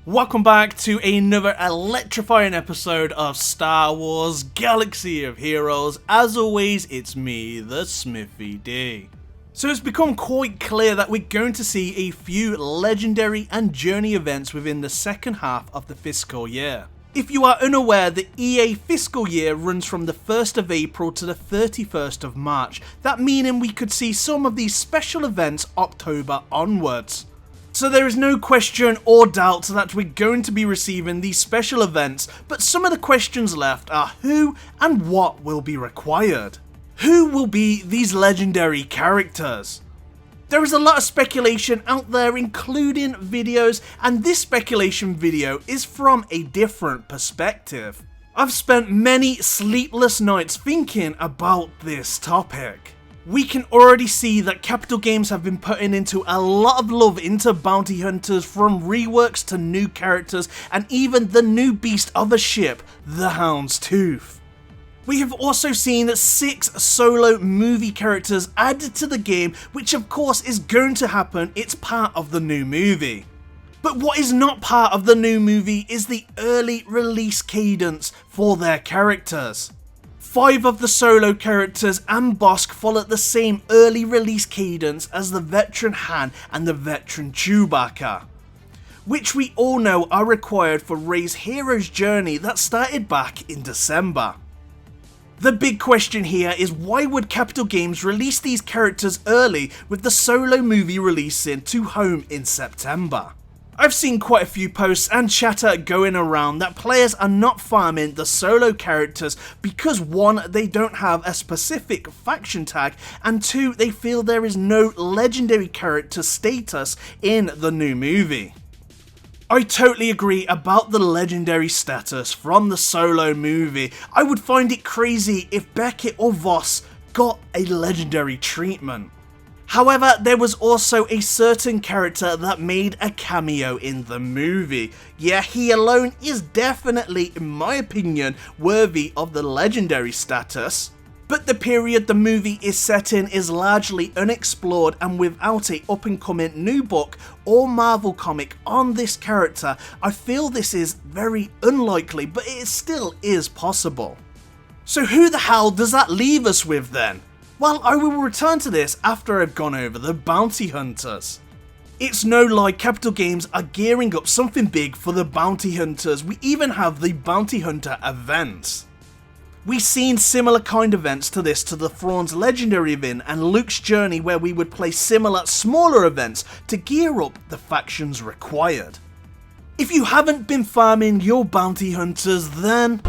Welcome back to another electrifying episode of Star Wars Galaxy of Heroes. As always, it's me, the Smithy D. So it's become quite clear that we're going to see a few legendary and journey events within the second half of the fiscal year. If you are unaware, the EA fiscal year runs from the 1st of April to the 31st of March, that meaning we could see some of these special events October onwards. So there is no question or doubt that we're going to be receiving these special events, but some of the questions left are who and what will be required? Who will be these legendary characters? There is a lot of speculation out there, including videos, and this speculation video is from a different perspective. I've spent many sleepless nights thinking about this topic. We can already see that Capital Games have been putting into a lot of love into bounty hunters, from reworks to new characters and even the new beast of a ship, the Hound's Tooth. We have also seen 6 solo movie characters added to the game, which of course is going to happen, it's part of the new movie. But what is not part of the new movie is the early release cadence for their characters. 5 of the solo characters and Bosk follow the same early release cadence as the veteran Han and the veteran Chewbacca, which we all know are required for Rey's hero's journey that started back in December. The big question here is, why would Capital Games release these characters early with the solo movie releasing to home in September? I've seen quite a few posts and chatter going around that players are not farming the solo characters because 1, they don't have a specific faction tag, and 2, they feel there is no legendary character status in the new movie. I totally agree about the legendary status from the solo movie. I would find it crazy if Beckett or Voss got a legendary treatment. However, there was also a certain character that made a cameo in the movie. Yeah, he alone is definitely, in my opinion, worthy of the legendary status. But the period the movie is set in is largely unexplored, and without a up-and-coming new book or Marvel comic on this character, I feel this is very unlikely, but it still is possible. So who the hell does that leave us with then? Well, I will return to this after I've gone over the bounty hunters. It's no lie, Capital Games are gearing up something big for the bounty hunters. We even have the bounty hunter events. We've seen similar kind events to this to the Thrawn's legendary event and Luke's journey, where we would play similar smaller events to gear up the factions required. If you haven't been farming your bounty hunters, then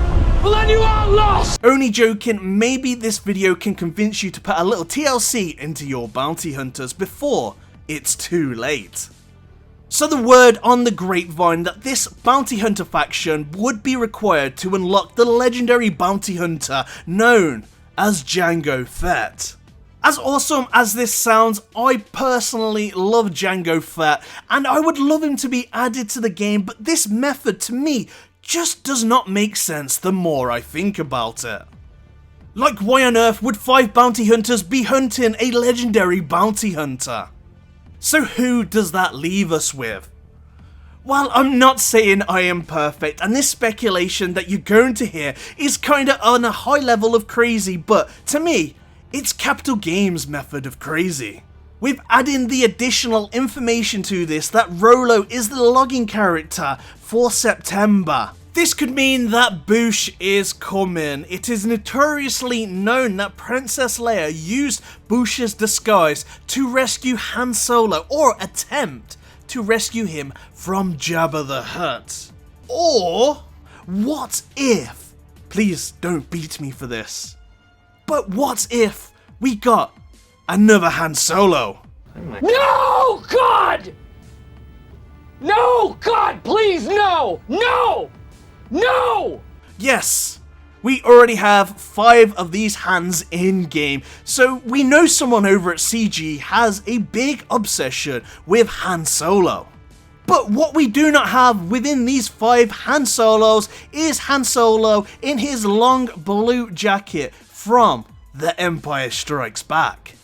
you are lost! Only joking, maybe this video can convince you to put a little TLC into your bounty hunters before it's too late. So the word on the grapevine that this bounty hunter faction would be required to unlock the legendary bounty hunter known as Jango Fett. As awesome as this sounds, I personally love Jango Fett and I would love him to be added to the game, but this method to me just does not make sense the more I think about it. Like, why on earth would 5 bounty hunters be hunting a legendary bounty hunter? So who does that leave us with? Well, I'm not saying I am perfect, and this speculation that you're going to hear is kinda on a high level of crazy, but to me, it's Capital Games' method of crazy. With adding the additional information to this that Rolo is the login character for September. This could mean that Boushh is coming. It is notoriously known that Princess Leia used Boushh's disguise to rescue Han Solo, or attempt to rescue him from Jabba the Hutt. Or, what if, please don't beat me for this, but what if we got another Han Solo? No, God! No, God, please, no! No! No! Yes, we already have 5 of these Hans in game, so we know someone over at CG has a big obsession with Han Solo. But what we do not have within these 5 Han Solos is Han Solo in his long blue jacket from The Empire Strikes Back.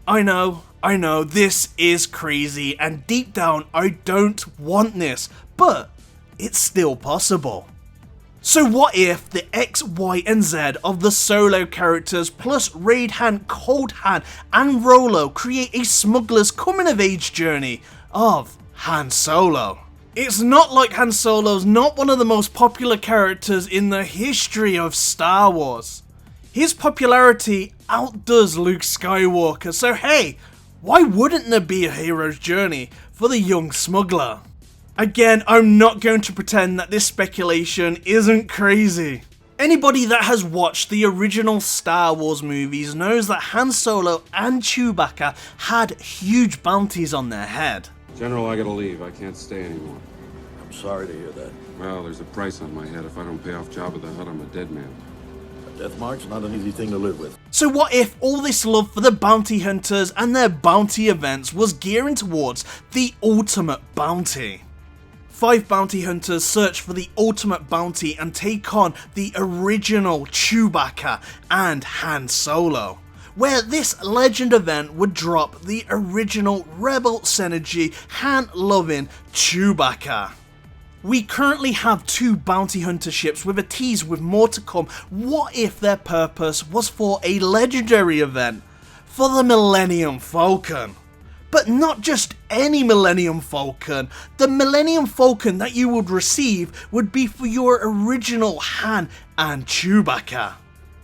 I know, I know this is crazy, and deep down I don't want this, but it's still possible. So what if the X, Y, and Z of the Solo characters plus Raid Han, Cold Han, and Rolo create a smuggler's coming-of-age journey of Han Solo? It's not like Han Solo's not one of the most popular characters in the history of Star Wars. His popularity outdoes Luke Skywalker, so hey, why wouldn't there be a hero's journey for the young smuggler? Again, I'm not going to pretend that this speculation isn't crazy. Anybody that has watched the original Star Wars movies knows that Han Solo and Chewbacca had huge bounties on their head. General, I gotta leave. I can't stay anymore. I'm sorry to hear that. Well, there's a price on my head. If I don't pay off Jabba the Hutt, I'm a dead man. A death mark's not an easy thing to live with. So what if all this love for the bounty hunters and their bounty events was gearing towards the ultimate bounty? 5 bounty hunters search for the ultimate bounty and take on the original Chewbacca and Han Solo, where this legend event would drop the original Rebel Synergy Han-loving Chewbacca. We currently have 2 bounty hunter ships with a tease with more to come. What if their purpose was for a legendary event for the Millennium Falcon? But not just any Millennium Falcon. The Millennium Falcon that you would receive would be for your original Han and Chewbacca.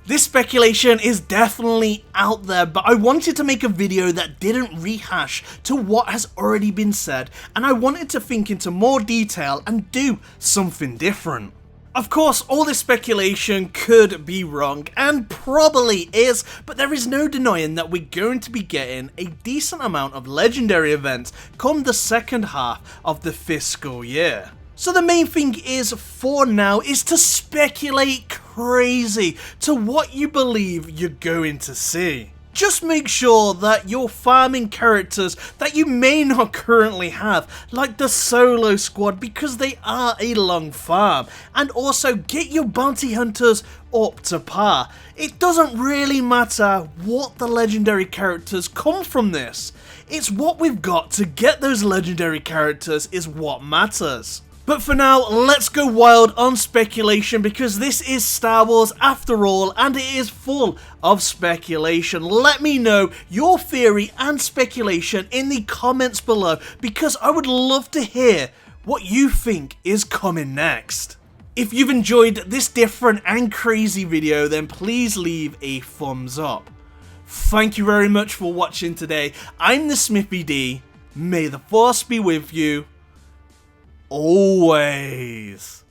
This speculation is definitely out there, but I wanted to make a video that didn't rehash to what has already been said, and I wanted to think into more detail and do something different. Of course, all this speculation could be wrong, and probably is, but there is no denying that we're going to be getting a decent amount of legendary events come the second half of the fiscal year. So the main thing is, for now, is to speculate crazy to what you believe you're going to see. Just make sure that you're farming characters that you may not currently have, like the Solo Squad, because they are a long farm, and also get your bounty hunters up to par. It doesn't really matter what the legendary characters come from this. It's what we've got to get those legendary characters is what matters. But for now, let's go wild on speculation, because this is Star Wars after all, and it is full of speculation. Let me know your theory and speculation in the comments below, because I would love to hear what you think is coming next. If you've enjoyed this different and crazy video, then please leave a thumbs up. Thank you very much for watching today. I'm the Smithy D. May the Force be with you always.